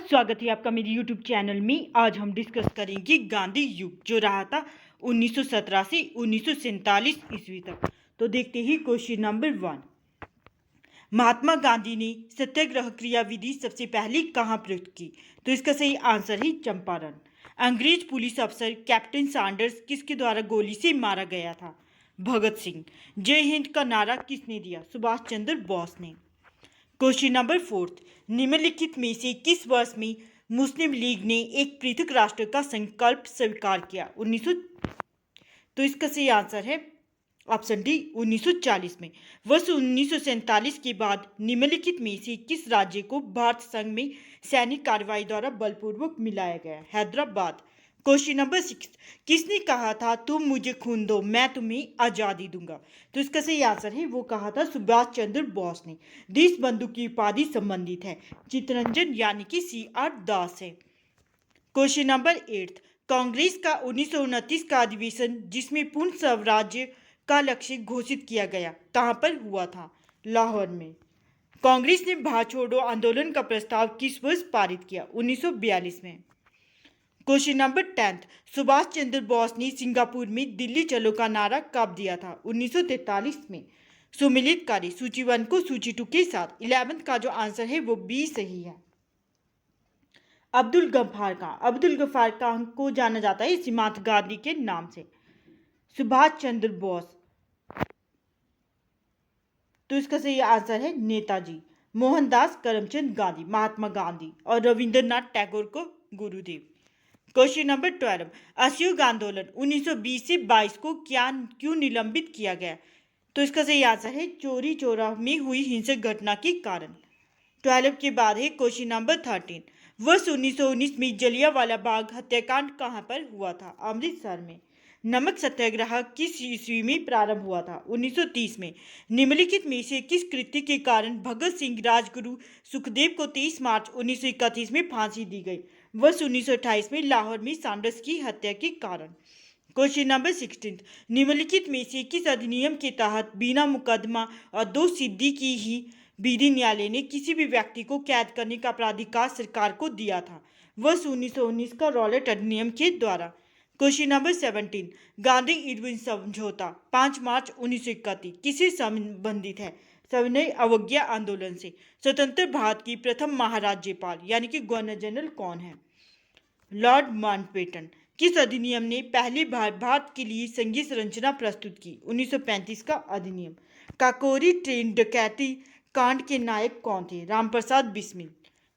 स्वागत है आपका मेरे YouTube चैनल में। आज हम डिस्कस करेंगे गांधी युग जो रहा था 1917 से 1947 ईस्वी तक। तो देखते ही क्वेश्चन नंबर 1। महात्मा गांधी ने सत्याग्रह क्रियाविधि सबसे पहले कहाँ प्रयुक्त की? तो इसका सही आंसर है चंपारण। अंग्रेज पुलिस अफसर कैप्टन सैंडर्स किसके द्वारा गोली से मारा गया था? भगत सिंह। जय हिंद का नारा किसने दिया? सुभाष चंद्र बोस ने। Question number 4। निम्नलिखित में से किस वर्ष में मुस्लिम लीग ने एक पृथक राष्ट्र का संकल्प स्वीकार किया? 1900। तो इसका सही आंसर है ऑप्शन डी 1940 में। वर्ष 1947 के बाद निम्नलिखित में से किस राज्य को भारत संघ में सैनिक कार्रवाई द्वारा बलपूर्वक मिलाया गया? हैदराबाद। Question number 6। किसने कहा था तुम मुझे खून दो मैं तुम्हें आज़ादी दूंगा? तो इसका सही आंसर है वो कहा था सुभाष चंद्र बोस ने। देश बंधु की उपाधि संबंधित है चित्तरंजन यानी कि CR दास है। Question number 8। कांग्रेस का 1929 का अधिवेशन जिसमें पूर्ण स्वराज्य का लक्ष्य घोषित किया गया कहाँ पर हुआ था? लाहौर में। कांग्रेस ने भारत छोड़ो आंदोलन का प्रस्ताव किस वर्ष पारित किया? 1942 में। Question number 10। सुभाष चंद्र बोस ने सिंगापुर में दिल्ली चलो का नारा कब दिया था? 1943 में। सुमिलित कार्य सूची 1 को सूची 2 के साथ 11th का जो आंसर है वो बी सही है। अब्दुल गफ्फार खान को जाना जाता है सीमांत गांधी के नाम से। सुभाष चंद्र बोस। तो इसका सही आंसर है नेताजी। मोहनदास करमचंद गांधी महात्मा गांधी और रविंद्रनाथ टैगोर को गुरुदेव। Question number 12। असहयोग आंदोलन 1920 से 22 को क्यों निलंबित किया गया? तो इसका सही आंसर है चोरी चौरा में हुई हिंसक घटना के कारण। 12 के बाद है क्वेश्चन नंबर 13। वर्ष 1919 में जलियांवाला बाग हत्याकांड कहाँ पर हुआ था? अमृतसर में। नमक सत्याग्रह किस ईस्वी में प्रारंभ हुआ था? 1930 में। निम्नलिखित में से किस कृत्य के कारण भगत सिंह राजगुरु सुखदेव को 23 मार्च 1931 में फांसी दी गई? वर्ष 1928 में लाहौर में सैंडर्स की हत्या के कारण। Question number 16। निम्नलिखित में से किस अधिनियम के तहत बिना मुकदमा और दोष सिद्धि की ही विधि न्यायालय ने किसी भी व्यक्ति को कैद करने का प्राधिकार सरकार को दिया था? वर्ष 1919 का रॉलेट अधिनियम के द्वारा। Question number 17। गांधी इरविन समझौता 5 मार्च 1931 किससे संबंधित है? सविनय अवज्ञा आंदोलन से। स्वतंत्र भारत की प्रथम महाराज्यपाल यानी कि गवर्नर जनरल कौन है? Lord Mountbatten. किस अधिनियम ने पहली बार भारत के लिए संघीय संरचना प्रस्तुत की? 1935 का अधिनियम। काकोरी ट्रेन डकैती कांड के नायक कौन थे? रामप्रसाद बिस्मिल।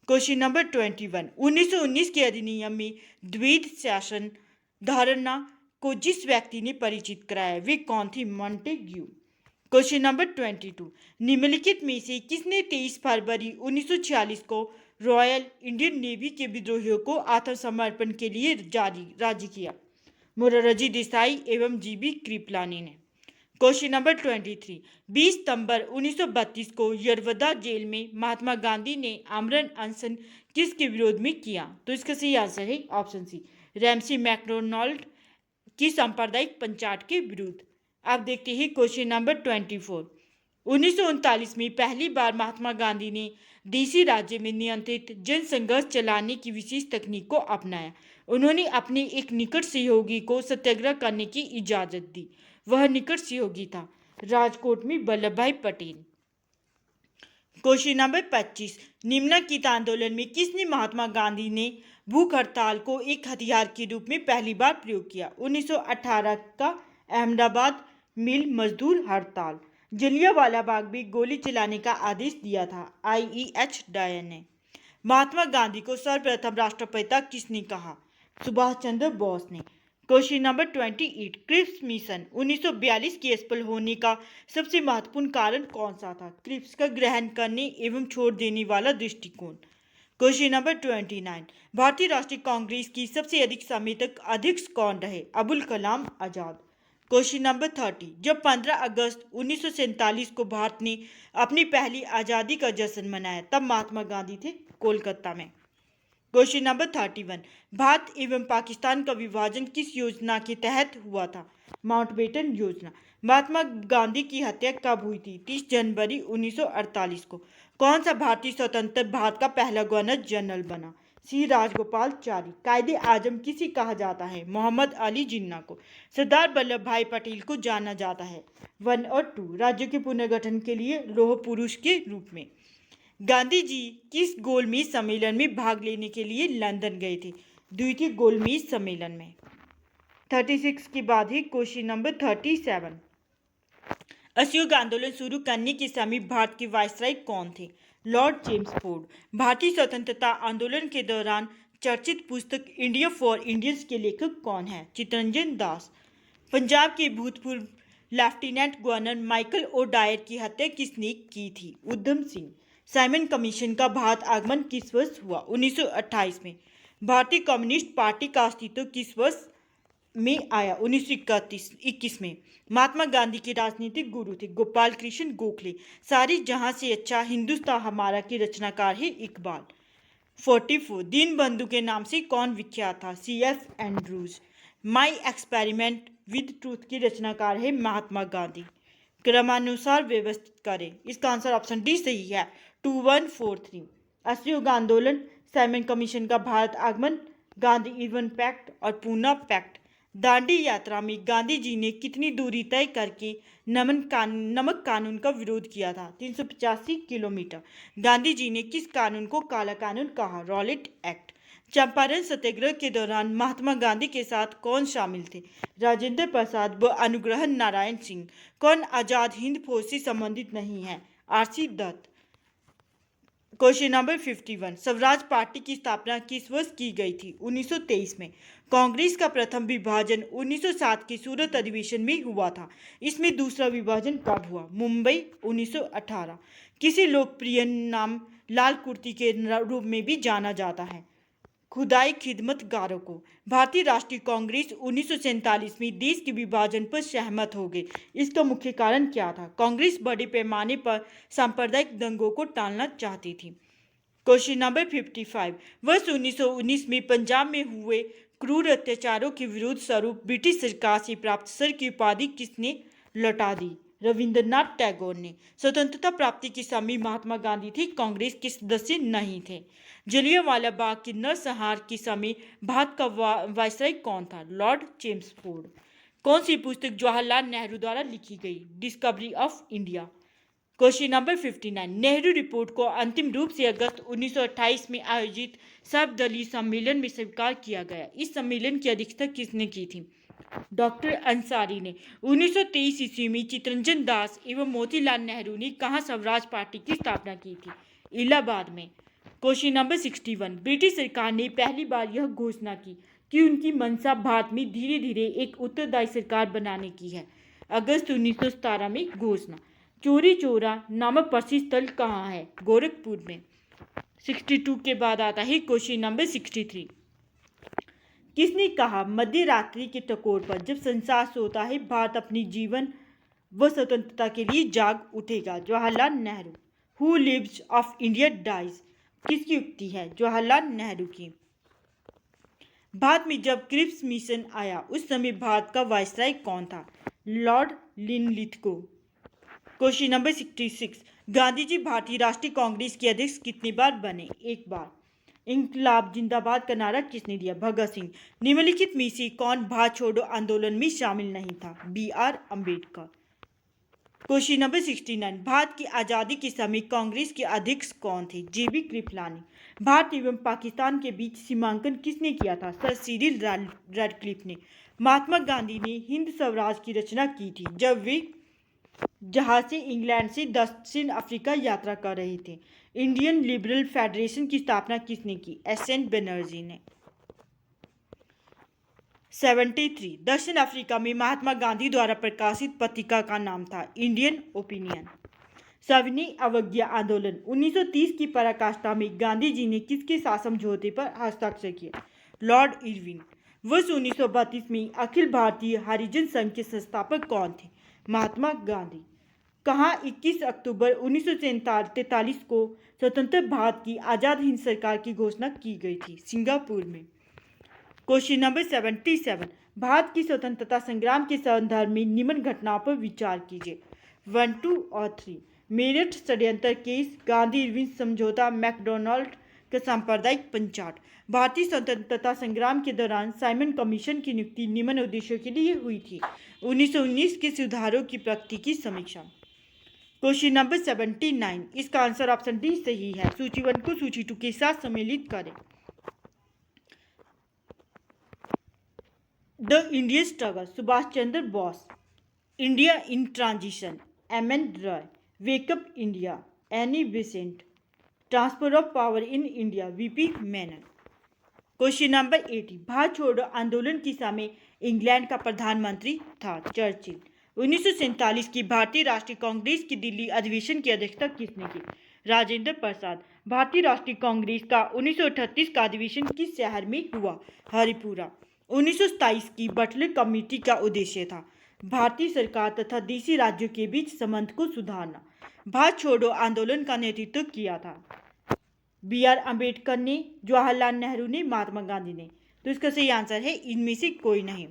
Question number 21। 1919 के अधिनियम में द्वैध शासन धारणा को जिस व्यक्ति ने परिचित कराया वे कौन थे? मॉन्टेग्यू। Question number 22। निम्नलिखित में से किसने 23 फरवरी 1946 को रॉयल इंडियन नेवी के विद्रोहियों को आत्मसमर्पण के लिए राजी किया? मोरारजी देसाई एवं GB कृपलानी ने। Question number 23। 20 सितंबर 1932 को यरवदा जेल में महात्मा गांधी ने आमरण अनशन किसके विरोध में किया? तो इसका सही आंसर है ऑप्शन सी रैमसी मैकडोनाल्ड की सांप्रदायिक पंचायत के विरुद्ध। अब देखते हैं क्वेश्चन नंबर 24। 1939 में पहली बार महात्मा गांधी ने देशी राज्य में नियंत्रित जनसंघर्ष चलाने की विशेष तकनीक को अपनाया। उन्होंने अपने एक निकट सहयोगी को सत्याग्रह करने की इजाजत दी। वह निकट सहयोगी था राजकोट में वल्लभ भाई पटेल। Question number 25। निम्नलिखित आंदोलन में किसने महात्मा गांधी ने भूख हड़ताल को एक हथियार के रूप में पहली बार प्रयोग किया? 1918 का अहमदाबाद मिल मजदूर हड़ताल। जलियांवाला बाग में गोली चलाने का आदेश दिया था? IEH डायर ने। महात्मा गांधी को सर्वप्रथम राष्ट्रपिता किसने कहा? सुभाष चंद्र बोस ने। Question number 28। क्रिप्स मिशन 1942 के असफल होने का सबसे महत्वपूर्ण कारण कौन सा था? क्रिप्स का ग्रहण करने एवं छोड़ देने वाला दृष्टिकोण। Question number 29। भारतीय राष्ट्रीय कांग्रेस की सबसे अधिक समय तक अध्यक्ष कौन रहे? अबुल कलाम आजाद। Question number 30। जब 15 अगस्त 1947 को भारत ने अपनी पहली आज़ादी का जश्न मनाया तब महात्मा गांधी थे कोलकाता में। Question number 31। भारत एवं पाकिस्तान का विभाजन किस योजना के तहत हुआ था? माउंटबेटन योजना। महात्मा गांधी की हत्या कब हुई थी? 30 जनवरी 1948 को। कौन सा भारतीय स्वतंत्र भारत का पहला गवर्नर जनरल बना? सी राजगोपालचारी। कायदे आजम किसे कहा जाता है? मोहम्मद अली जिन्ना को। सरदार वल्लभ भाई पटेल को जाना जाता है 1 और 2 राज्यों के पुनर्गठन के लिए लौह पुरुष के रूप में। गांधी जी किस गोलमेज सम्मेलन में भाग लेने के लिए लंदन गए थे? द्वितीय गोलमेज सम्मेलन में। 36 के बाद ही क्वेश्चन नंबर 37। असहयोग आंदोलन शुरू करने के समय भारत के वायसराय कौन थे? Lord Chelmsford. भारतीय स्वतंत्रता आंदोलन के दौरान चर्चित पुस्तक इंडिया फॉर इंडियंस के लेखक कौन हैं? चित्तरंजन दास। पंजाब के भूतपूर्व lieutenant governor Michael O'Dwyer की हत्या किसने की थी? उधम सिंह। साइमन कमीशन का भारत आगमन किस वर्ष हुआ? 1928 में। भारतीय कम्युनिस्ट पार्टी का अस्तित्व किस वर्ष में आया? 1921 में। महात्मा गांधी के राजनीतिक गुरु थे गोपाल कृष्ण गोखले। सारी जहां से अच्छा हिंदुस्तान हमारा के रचनाकार है इकबाल। 44 दीनबंधु के नाम से कौन विख्यात था? C.F. Andrews. My experiment with truth के रचनाकार है महात्मा गांधी। क्रमानुसार व्यवस्थित करें। इसका आंसर ऑप्शन डी सही है 2143। असहयोग आंदोलन, साइमन कमीशन का भारत आगमन, गांधी इरविन पैक्ट और पूना पैक्ट। दांडी यात्रा में गांधी जी ने कितनी दूरी तय करके नमक कानून का विरोध किया था? 385 किलोमीटर। गांधी जी ने किस कानून को काला कानून कहा? Rowlatt act. चंपारण सत्याग्रह के दौरान महात्मा गांधी के साथ कौन शामिल थे? राजेंद्र प्रसाद व अनुग्रह नारायण सिंह। कौन आजाद हिंद फौज से संबंधित नहीं है? R.C. Dutt. Question number 51 Swaraj party की स्थापना किस वर्ष की गई थी? 1923 में। कांग्रेस का प्रथम विभाजन 1907 के सूरत अधिवेशन में हुआ था। इसमें दूसरा विभाजन कब हुआ? मुंबई 1918। किसी लोकप्रिय नाम लाल कुर्ती के रूप में भी जाना जाता है? खुदाई खिदमतगारों को। भारतीय राष्ट्रीय कांग्रेस 1947 में देश के विभाजन पर सहमत हो गई। इसका मुख्य कारण क्या था? कांग्रेस बड़े पैमाने पर सांप्रदायिक दंगों को टालना चाहती थी। क्वेश्चन नंबर 55 वर्ष 1919 में पंजाब में हुए क्रूर अत्याचारों के विरोध स्वरूप ब्रिटिश सरकार से प्राप्त सर की उपाधि किसने लौटा दी? रविंद्रनाथ टैगोर ने। स्वतंत्रता प्राप्ति के समय महात्मा गांधी थे, कांग्रेस के सदस्य नहीं थे। जलियांवाला बाग के नरसंहार के समय भारत का वायसराय कौन था? Lord Chelmsford. कौन सी पुस्तक जवाहरलाल नेहरू द्वारा लिखी गई? Discovery of India. Question number 59 Nehru report को अंतिम रूप से अगस्त 1928 में आयोजित सर्वदलीय सम्मेलन में स्वीकार किया गया। इस सम्मेलन की अध्यक्षता किसने की थी? डॉक्टर अंसारी ने। 1923 ईस्वी में चित्तरंजन दास एवं मोतीलाल नेहरू ने कहाँ स्वराज पार्टी की स्थापना की थी? इलाहाबाद में। क्वेश्चन नंबर 61 ब्रिटिश सरकार ने पहली बार यह घोषणा की कि उनकी मंशा भारत में धीरे धीरे एक उत्तरदायी सरकार बनाने की है। अगस्त 1917 में घोषणा। चोरी चौरा नामक प्रसिद्ध स्थल कहाँ है? गोरखपुर में। 62 के बाद आता है क्वेश्चन नंबर 63 किसने कहा मध्य रात्रि के टकोर पर जब संसार सोता है भारत अपनी जीवन व स्वतंत्रता के लिए जाग उठेगा? Jawaharlal Nehru. Who lives of India dies किसकी उक्ति है? जवाहरलाल नेहरू की। भारत में जब क्रिप्स मिशन आया उस समय भारत का वायसराय कौन था? Lord Linlithgow. Question number 66 Gandhi ji भारतीय राष्ट्रीय कांग्रेस के अध्यक्ष कितनी बार बने? एक बार। इंकलाब जिंदाबाद का नारा किसने दिया? भगत सिंह। निम्नलिखित में से कौन भारत छोड़ो आंदोलन में शामिल नहीं था? B.R. Ambedkar. Question number 69 Bharat की आज़ादी के समय कांग्रेस के अध्यक्ष कौन थे? J.B. कृपलानी। भारत एवं पाकिस्तान के बीच सीमांकन किसने किया था? सर सिरिल रैडक्लिफ ने। महात्मा गांधी ने हिंद स्वराज की रचना की थी जब वे जहाज से इंग्लैंड से दक्षिण अफ्रीका यात्रा कर रहे थे। इंडियन लिबरल फेडरेशन की स्थापना किसने की? S.N. बनर्जी ने। 73 दक्षिण अफ्रीका में महात्मा गांधी द्वारा प्रकाशित पत्रिका का नाम था इंडियन ओपिनियन। सविनय अवज्ञा आंदोलन 1930 की पराकाष्ठा में गांधी जी ने किसके साथ समझौते पर हस्ताक्षर किया? Lord Irwin. वर्ष 1932 में अखिल भारतीय हरिजन संघ के संस्थापक कौन थे? महात्मा गांधी। कहाँ 21 अक्टूबर 1943 को स्वतंत्र भारत की आज़ाद हिंद सरकार की घोषणा की गई थी? सिंगापुर में। क्वेश्चन नंबर 77 भारत की स्वतंत्रता संग्राम के संदर्भ में निम्न घटनाओं पर विचार कीजिए। 1, 2 और 3 मेरठ षड्यंत्र केस, गांधी इरविन समझौता, मैकडोनाल्ड का सांप्रदायिक पंचाट। भारतीय स्वतंत्रता संग्राम के दौरान साइमन कमीशन की नियुक्ति निम्न उद्देश्यों के लिए हुई थी। 1919 के सुधारों की प्रगति की समीक्षा। क्वेश्चन नंबर 79, इसका आंसर ऑप्शन डी सही है। सूची 1 को सूची 2 के साथ सम्मिलित करें। The Indian struggle, Subhash Chandra Bose. India in transition, M.N.. Roy. Wake up India, Annie Besant. Transfer of power in India, VP. Menon. Question number 80, Bharat छोड़ो आंदोलन के समय इंग्लैंड का प्रधानमंत्री था चर्चिल। 1947 की भारतीय राष्ट्रीय कांग्रेस की दिल्ली अधिवेशन की अध्यक्षता किसने की? राजेंद्र प्रसाद। भारतीय राष्ट्रीय कांग्रेस का 1938 का अधिवेशन किस शहर में हुआ? हरिपुरा। 1927 की बटलर कमेटी का उद्देश्य था भारतीय सरकार तथा देशी राज्यों के बीच संबंध को सुधारना। भारत छोड़ो आंदोलन का नेतृत्व किया था बी.आर. अम्बेडकर ने, जवाहरलाल नेहरू ने, महात्मा गांधी ने। तो इसका सही आंसर है इनमें से कोई नहीं।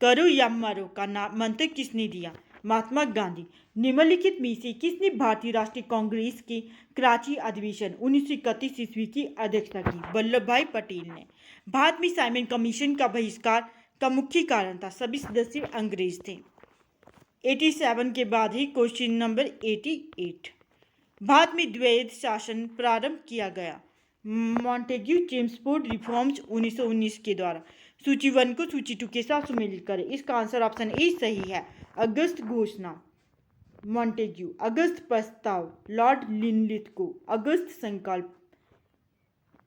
करो या मरो का मंत्र किसने दिया? महात्मा गांधी। निम्नलिखित में से किसने भारतीय राष्ट्रीय कांग्रेस के कराची अधिवेशन 1931 ईस्वी की अध्यक्षता की? वल्लभ भाई पटेल ने। भारत में साइमन कमीशन का बहिष्कार का मुख्य कारण था सभी सदस्य अंग्रेज थे। 87 के बाद ही क्वेश्चन नंबर 88, भारत में द्वैध शासन प्रारंभ किया गया। मॉन्टेग्यू चेम्सफोर्ड रिफॉर्म्स 1919 के द्वारा। सूची 1 को सूची 2 के साथ सुमेलित करें। इसका आंसर ऑप्शन ए सही है। अगस्त घोषणा, मॉन्टेग्यू। अगस्त प्रस्ताव, लॉर्ड लिनलिथगो। अगस्त संकल्प,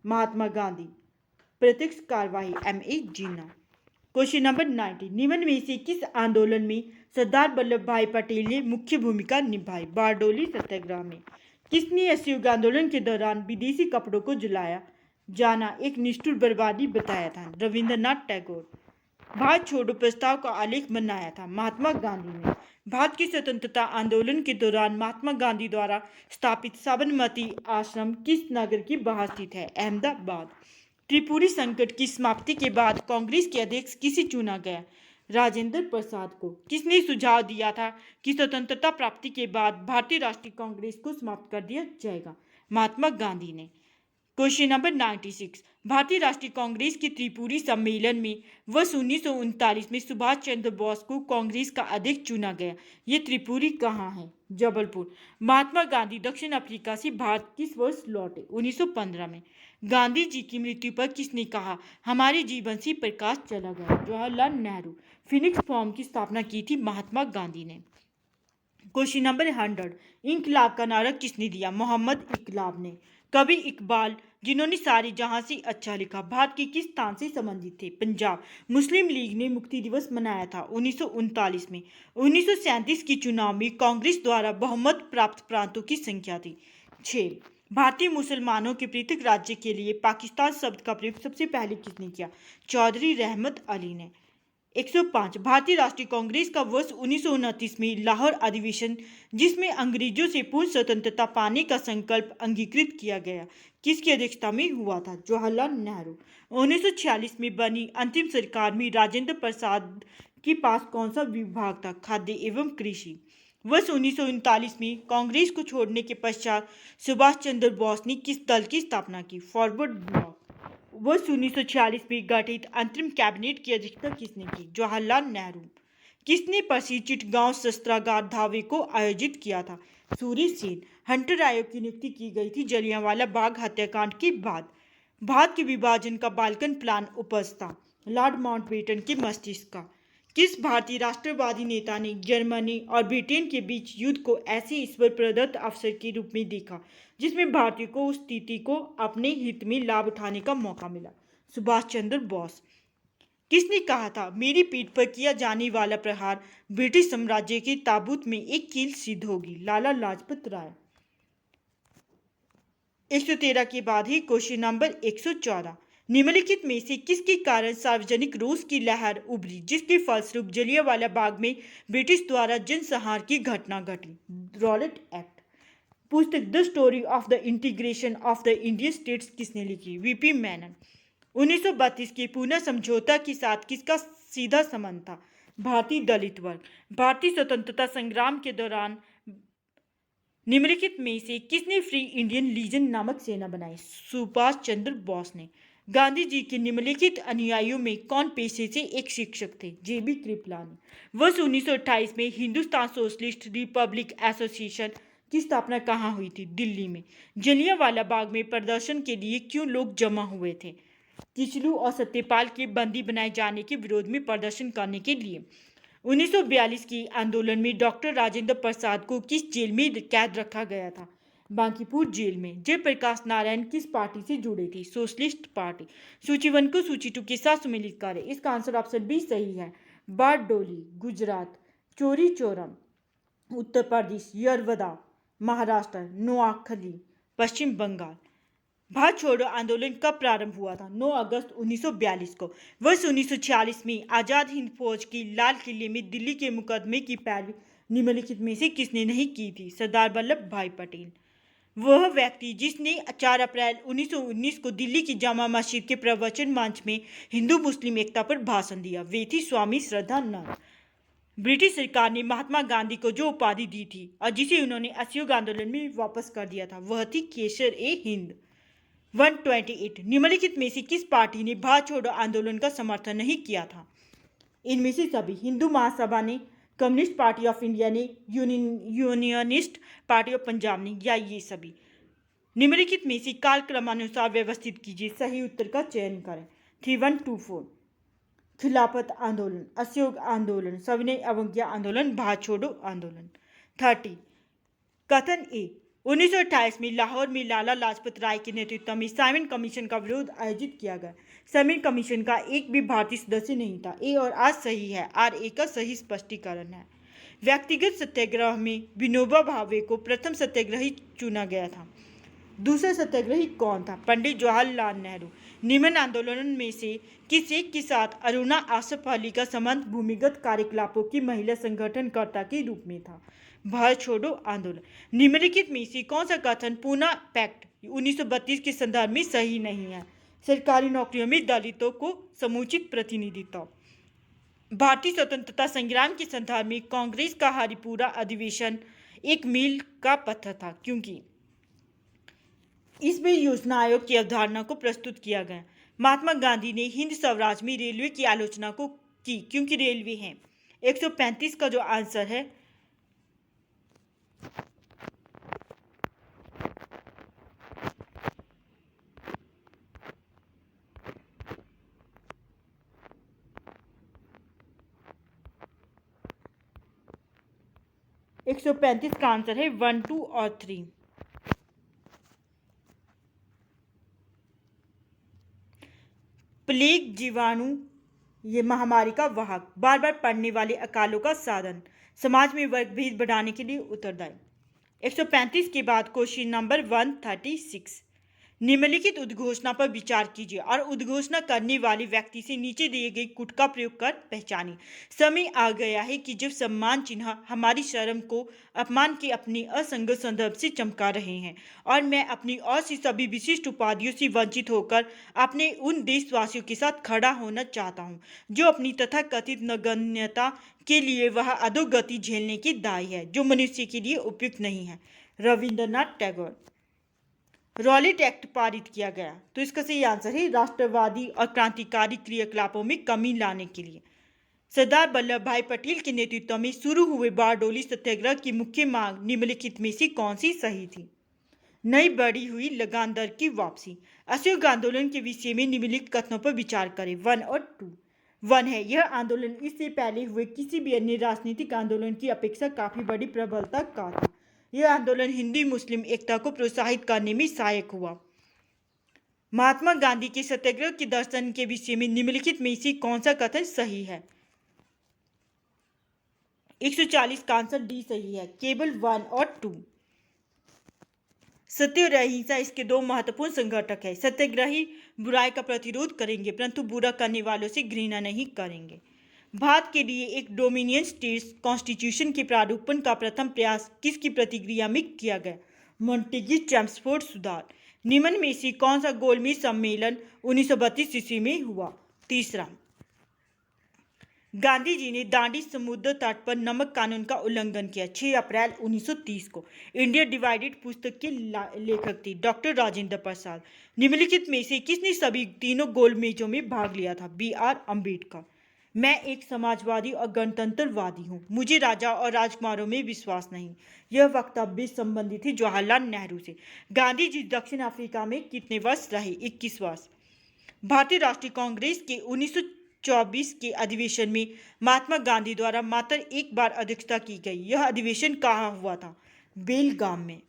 महात्मा गांधी। प्रत्यक्ष कार्यवाही, एम.ए. जिन्ना। क्वेश्चन नंबर 90, निम्न में से किस आंदोलन में सरदार वल्लभ भाई पटेल ने मुख्य भूमिका निभाई? बारडोली सत्याग्रह में। किसने असहयोग आंदोलन के दौरान विदेशी कपड़ों को जलाया जाना एक निष्ठुर बर्बादी बताया था? रविंद्रनाथ टैगोर। भारत छोड़ो प्रस्ताव का आलेख बनाया था? महात्मा गांधी ने। भारत की स्वतंत्रता आंदोलन के दौरान महात्मा गांधी द्वारा स्थापित साबरमती आश्रम किस नगर के बाहर स्थित है? अहमदाबाद। त्रिपुरी संकट की समाप्ति के बाद कांग्रेस के अध्यक्ष किसे चुना गया? राजेंद्र प्रसाद को। किसने सुझाव दिया था कि स्वतंत्रता प्राप्ति के बाद भारतीय राष्ट्रीय कांग्रेस को समाप्त कर दिया जाएगा? महात्मा गांधी ने। क्वेश्चन नंबर 96, भारतीय राष्ट्रीय कांग्रेस के त्रिपुरी सम्मेलन में वर्ष 1939 में सुभाष चंद्र बोस को कांग्रेस का अध्यक्ष चुना गया। ये त्रिपुरी कहाँ है? जबलपुर। महात्मा गांधी दक्षिण अफ्रीका से भारत किस वर्ष लौटे? 1915 में। गांधी जी की मृत्यु पर किसने कहा हमारे जीवन से प्रकाश चला गया? जवाहरलाल नेहरू। फिनिक्स फॉर्म की स्थापना की थी? महात्मा गांधी ने। क्वेश्चन नंबर 100, इंकलाब का नारा किसने दिया? मोहम्मद इकबाल ने। कवि इकबाल जिन्होंने सारे जहां से अच्छा लिखा भारत के किस स्थान से संबंधित थे? पंजाब। मुस्लिम लीग ने मुक्ति दिवस मनाया था 1939 में। 1937 के चुनाव में कांग्रेस द्वारा बहुमत प्राप्त प्रांतों की संख्या थी 6। भारतीय मुसलमानों के पृथक राज्य के लिए पाकिस्तान शब्द का प्रयोग सबसे पहले किसने किया? चौधरी रहमत अली ने। 105, भारतीय राष्ट्रीय कांग्रेस का वर्ष 1929 में लाहौर अधिवेशन जिसमें अंग्रेजों से पूर्ण स्वतंत्रता पाने का संकल्प अंगीकृत किया गया किसकी अध्यक्षता में हुआ था? जवाहरलाल नेहरू। 1946 में बनी अंतिम सरकार में राजेंद्र प्रसाद के पास कौन सा विभाग था? खाद्य एवं कृषि। वर्ष 1939 में कांग्रेस को छोड़ने के पश्चात सुभाष चंद्र बोस ने किस दल की स्थापना की? Forward block. वर्ष 1946 में गठित अंतरिम कैबिनेट की अध्यक्षता किसने की? जवाहरलाल नेहरू। किसने प्रसिद्ध चिटगांव शस्त्रागार धावे को आयोजित किया था? सूर्य सेन। हंटर आयोग की नियुक्ति की गई थी जलियांवाला बाग हत्याकांड के बाद। भारत के विभाजन का बाल्कन प्लान उपज था लॉर्ड माउंटबेटन के मस्तिष्क का। किस भारतीय राष्ट्रवादी नेता ने जर्मनी और ब्रिटेन के बीच युद्ध को ऐसे ईश्वर प्रदत्त अवसर के रूप में देखा जिसमें भारतीयों को उस स्थिति को अपने हित में लाभ उठाने का मौका मिला? सुभाष चंद्र बोस। किसने कहा था मेरी पीठ पर किया जाने वाला प्रहार ब्रिटिश साम्राज्य के ताबूत में एक कील सिद्ध होगी? लाला लाजपत राय। 113 के बाद ही क्वेश्चन नंबर 114, निम्नलिखित में से किसके कारण सार्वजनिक रोष की लहर उभरी जिसके फलस्वरूप जलियांवाला बाग में ब्रिटिश द्वारा जनसंहार की घटना घटी? Rowlatt Act. पुस्तक the story of the integration of the Indian states किसने लिखी? वी.पी. मेनन। 1932 के पुनः समझौता के साथ किसका सीधा संबंध था? भारतीय दलित वर्ग। भारतीय स्वतंत्रता संग्राम के दौरान निम्नलिखित में से किसने फ्री इंडियन लीजन नामक सेना बनाई? सुभाष चंद्र बोस ने। गांधी जी के निम्नलिखित अनुयायियों में कौन पेशे से एक शिक्षक थे? जेबी कृपलानी। वर्ष 1928 में हिंदुस्तान सोशलिस्ट रिपब्लिक एसोसिएशन की स्थापना कहाँ हुई थी? दिल्ली में। जलियांवाला बाग में प्रदर्शन के लिए क्यों लोग जमा हुए थे? किचलू और सत्यपाल के बंदी बनाए जाने के विरोध में प्रदर्शन करने के लिए। 1942 की आंदोलन में डॉक्टर राजेंद्र प्रसाद को किस जेल में कैद रखा गया था? बांकीपुर जेल में। जयप्रकाश नारायण किस पार्टी से जुड़े थे? Socialist party. सूची 1 को सूची 2 के साथ सम्मिलित करें। इसका आंसर ऑप्शन बी सही है। बारडोली गुजरात, चोरी चोरम उत्तर प्रदेश, यरवदा महाराष्ट्र, नोआखली पश्चिम बंगाल। भारत छोड़ो आंदोलन कब प्रारंभ हुआ था? 9 अगस्त 1942 को। वर्ष 1946 में आज़ाद हिंद फौज की लाल किले में दिल्ली के मुकदमे की पैरवी निम्नलिखित में से किसने नहीं की थी? सरदार वल्लभ भाई पटेल। वह व्यक्ति जिसने 4 अप्रैल 1919 को दिल्ली की जामा मस्जिद के प्रवचन मंच में हिंदू मुस्लिम एकता पर भाषण दिया, वे थी स्वामी श्रद्धानंद। ब्रिटिश सरकार ने महात्मा गांधी को जो उपाधि दी थी और जिसे उन्होंने असहयोग आंदोलन में वापस कर दिया था, वह थी केसर ए हिंद। 128 निम्नलिखित में से किस पार्टी ने भारत छोड़ो आंदोलन का समर्थन नहीं किया था? इनमें से सभी। हिंदू महासभा ने, कम्युनिस्ट पार्टी ऑफ इंडिया ने, यूनियनिस्ट पार्टी ऑफ पंजाब ने, या ये सभी? निम्नलिखित में से कालक्रमानुसार व्यवस्थित कीजिए, सही उत्तर का चयन करें। 3124 खिलाफत आंदोलन, असहयोग आंदोलन, सविनय अवज्ञा आंदोलन, भारत छोड़ो आंदोलन। 30 कथन ए 1928 में लाहौर में लाला लाजपत राय के नेतृत्व में साइमन कमीशन का विरोध आयोजित किया गया। साइमन कमीशन का एक भी भारतीय सदस्य नहीं था। ए और आज सही है, आर ए का सही स्पष्टीकरण है। व्यक्तिगत सत्याग्रह में विनोबा भावे को प्रथम सत्याग्रही चुना गया था। दूसरा सत्याग्रही कौन था? पंडित जवाहरलाल नेहरू। निम्न आंदोलन में से किस एक के साथ अरुणा आसफ अली का संबंध भूमिगत कार्यकलापों की महिला संगठनकर्ता के रूप में था? भारत छोड़ो आंदोलन। निम्नलिखित में से कौन सा कथन पूना पैक्ट 1932 के संदर्भ में सही नहीं है? सरकारी नौकरियों में दलितों को समुचित प्रतिनिधित्व। भारतीय स्वतंत्रता संग्राम के संदर्भ में कांग्रेस का हरिपुरा अधिवेशन एक मील का पत्थर था, क्योंकि इसमें योजना आयोग की अवधारणा को प्रस्तुत किया गया। महात्मा गांधी ने हिंद स्वराज में रेलवे की आलोचना को की, क्योंकि रेलवे है। 135 का जो आंसर है का आंसर है 1, 2 और 3। प्लेग जीवाणु ये महामारी का वाहक, बार बार पड़ने वाले अकालों का साधन, समाज में वर्ग भेद बढ़ाने के लिए उत्तरदायी। 135 के बाद क्वेश्चन नंबर 136। निम्नलिखित उद्घोषणा पर विचार कीजिए और उद्घोषणा करने वाले व्यक्ति से नीचे दिए गए कुट का प्रयोग कर पहचानिए। समय आ गया है कि जब सम्मान चिन्ह हमारी शर्म को अपमान के अपने असंगत संदर्भ से चमका रहे हैं और मैं अपनी और सी सभी विशिष्ट उपाधियों से वंचित होकर अपने उन देशवासियों के साथ खड़ा होना चाहता हूं जो अपनी तथाकथित नगण्यता के लिए वह अधोगति झेलने की दाई है जो मनुष्य के लिए उपयुक्त नहीं है। रविंद्रनाथ टैगोर। रॉलेट एक्ट पारित किया गया, तो इसका सही आंसर है राष्ट्रवादी और क्रांतिकारी क्रियाकलापों में कमी लाने के लिए। सरदार वल्लभ भाई पटेल के नेतृत्व में शुरू हुए बारडोली सत्याग्रह की मुख्य मांग निम्नलिखित में से कौन सी सही थी? नई बढ़ी हुई लगान दर की वापसी। असहयोग आंदोलन के विषय में निम्नलिखित कथनों पर विचार करें। 1 और 2। 1 है, यह आंदोलन इससे पहले हुए किसी भी अन्य राजनीतिक आंदोलन की अपेक्षा काफी बड़ी प्रबलता का था। यह आंदोलन हिंदू मुस्लिम एकता को प्रोत्साहित करने में सहायक हुआ। महात्मा गांधी के सत्याग्रह के दर्शन के विषय में निम्नलिखित में से कौन सा कथन सही है? 140 का आंसर डी सही है, केवल 1 और 2। सत्य और अहिंसा इसके दो महत्वपूर्ण संघटक है। सत्याग्रही बुराई का प्रतिरोध करेंगे परंतु बुरा करने वालों से घृणा नहीं करेंगे। भारत के लिए एक डोमिनियन स्टेट्स कॉन्स्टिट्यूशन के प्रारूपण का प्रथम प्रयास किसकी प्रतिक्रिया में किया गया? मॉन्टेग्यू चैम्सफोर्ड सुधार। निम्न में से कौन सा गोलमेज सम्मेलन 1932 ईस्वी में हुआ? तीसरा। गांधी जी ने दांडी समुद्र तट पर नमक कानून का उल्लंघन किया। 6 अप्रैल 1930 को इंडिया डिवाइडेड पुस्तक के लेखक थे डॉक्टर राजेंद्र प्रसाद। निम्नलिखित में से किसने सभी तीनों गोल मेजों में भाग लिया था? B.R. अम्बेडकर। मैं एक समाजवादी और गणतंत्रवादी हूँ, मुझे राजा और राजकुमारों में विश्वास नहीं। यह वक्तव्य संबंधित थी जवाहरलाल नेहरू से। गांधी जी दक्षिण अफ्रीका में कितने वर्ष रहे? 21 वर्ष। भारतीय राष्ट्रीय कांग्रेस के 1924 के अधिवेशन में महात्मा गांधी द्वारा मात्र एक बार अध्यक्षता की गई। यह अधिवेशन कहाँ हुआ था? बेलगाम में।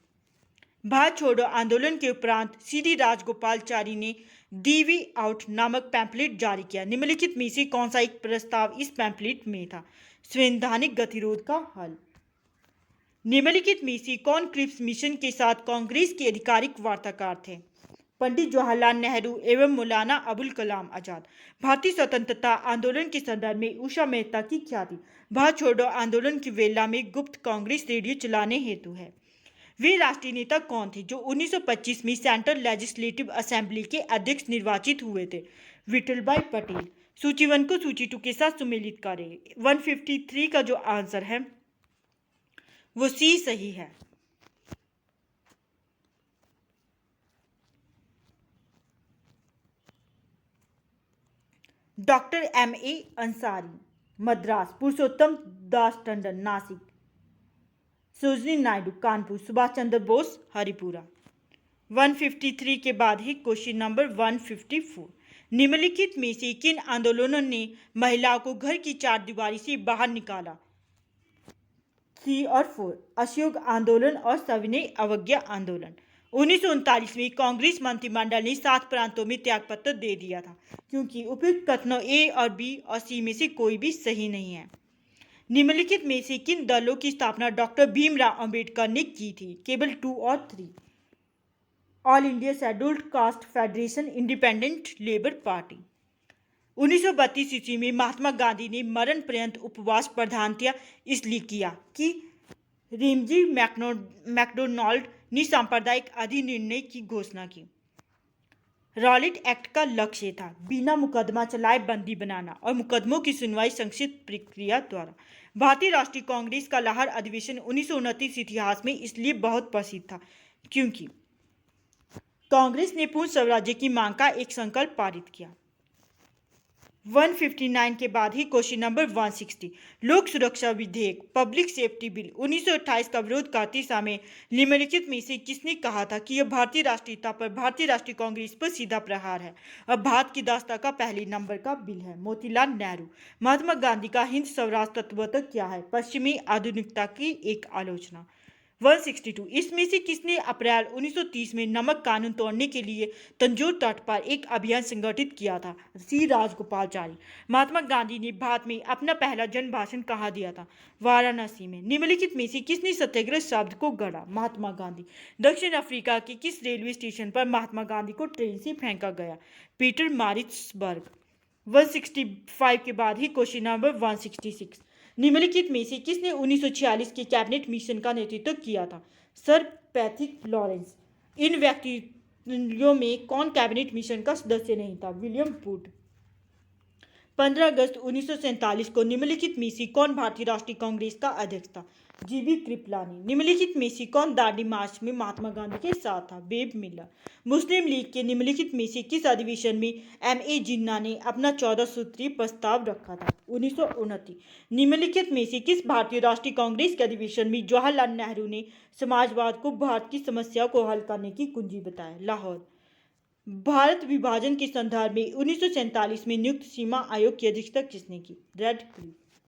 भारत छोड़ो आंदोलन के उपरांत श्री राजगोपालाचारी ने दी वे आउट नामक पैम्पलेट जारी किया। निम्नलिखित में से कौन सा एक प्रस्ताव इस पैम्पलेट में था? संवैधानिक गतिरोध का हल। निम्नलिखित में से कौन क्रिप्स मिशन के साथ कांग्रेस के आधिकारिक वार्ताकार थे? पंडित जवाहरलाल नेहरू एवं मौलाना अबुल कलाम आजाद। भारतीय स्वतंत्रता आंदोलन के संदर्भ में उषा मेहता की ख्याति भारत छोड़ो आंदोलन की वेला में गुप्त कांग्रेस रेडियो चलाने हेतु है। वे राष्ट्रीय नेता कौन थे जो 1925 में सेंट्रल लेजिस्लेटिव असेंबली के अध्यक्ष निर्वाचित हुए थे? विठल भाई पटेल। सूची 1 को सूची 2 के साथ सुमेलित करें। 153 का जो आंसर है वो सी सही है। Doctor M.A. अंसारी मद्रास, पुरुषोत्तम दास टंडन नासिक, सरोजिनी नायडू कानपुर, सुभाष चंद्र बोस हरिपुरा। 153 के बाद ही क्वेश्चन नंबर 154। निम्नलिखित में से किन आंदोलनों ने महिलाओं को घर की चारदीवारी से बाहर निकाला? 3 और 4 असहयोग आंदोलन और सविनय अवज्ञा आंदोलन। 1939 में कांग्रेस मंत्रिमंडल ने 7 प्रांतों में त्यागपत्र दे दिया था क्योंकि उपयुक्त कथनों A और B और C में से कोई भी सही नहीं है। निम्नलिखित में से किन दलों की स्थापना डॉक्टर भीमराव अंबेडकर ने की थी? केवल 2 और 3। All India scheduled caste federation, independent labour party. 1932 ईस्वी में महात्मा गांधी ने मरण पर्यंत उपवास प्रधानतया इसलिए किया कि रेमजी मैकडोनाल्ड ने सांप्रदायिक अधिनिर्णय की घोषणा की। रॉलेट एक्ट का लक्ष्य था बिना मुकदमा चलाए बंदी बनाना और मुकदमों की सुनवाई संक्षिप्त प्रक्रिया द्वारा। भारतीय राष्ट्रीय कांग्रेस का लाहौर अधिवेशन 1929 इतिहास में इसलिए बहुत प्रसिद्ध था क्योंकि कांग्रेस ने पूर्ण स्वराज्य की मांग का एक संकल्प पारित किया। 159 के बाद ही क्वेश्चन नंबर 160। लोक सुरक्षा विधेयक पब्लिक सेफ्टी बिल 1928 का विरोध करते समय निम्नलिखित में से किसने कहा था कि यह भारतीय राष्ट्रीयता पर भारतीय राष्ट्रीय कांग्रेस पर सीधा प्रहार है और भारत की दास्ता का पहले नंबर का बिल है? मोतीलाल नेहरू। महात्मा गांधी का हिंद स्वराज तत्वतः क्या है? पश्चिमी आधुनिकता की एक आलोचना। 162 इसमें से किसने अप्रैल 1930 में नमक कानून तोड़ने के लिए तंजौर तट पर एक अभियान संगठित किया था? श्री राजगोपालाचारी। महात्मा गांधी ने भारत में अपना पहला जन भाषण कहाँ दिया था? वाराणसी में। निम्नलिखित में से किसने सत्याग्रह शब्द को गढ़ा? महात्मा गांधी। दक्षिण अफ्रीका के किस रेलवे स्टेशन पर महात्मा गांधी को ट्रेन से फेंका गया? Peter Maritzburg. 165 के बाद ही क्वेश्चन नंबर 166। निम्नलिखित में से किसने 1946 के कैबिनेट मिशन का नेतृत्व किया था? Sir Patrick Lawrence. इन व्यक्तियों में कौन कैबिनेट मिशन का सदस्य नहीं था? William would. 15 अगस्त 1947 को निम्नलिखित में से कौन भारतीय राष्ट्रीय कांग्रेस का अध्यक्ष था? जीबी कृपलानी। निम्नलिखित में से कौन दांडी मार्च में महात्मा गांधी के साथ था? Babe Miller. मुस्लिम लीग के निम्नलिखित में से किस अधिवेशन में M.A. जिन्ना ने अपना 14 सूत्रीय प्रस्ताव रखा था? 1929। निम्नलिखित में से किस भारतीय राष्ट्रीय कांग्रेस के अधिवेशन में जवाहरलाल नेहरू ने समाजवाद को भारत की समस्या को हल करने की कुंजी बताया? लाहौर। भारत विभाजन के संदर्भ में 1947 में नियुक्त सीमा आयोग की अध्यक्षता किसने की? रेडक्लिफ।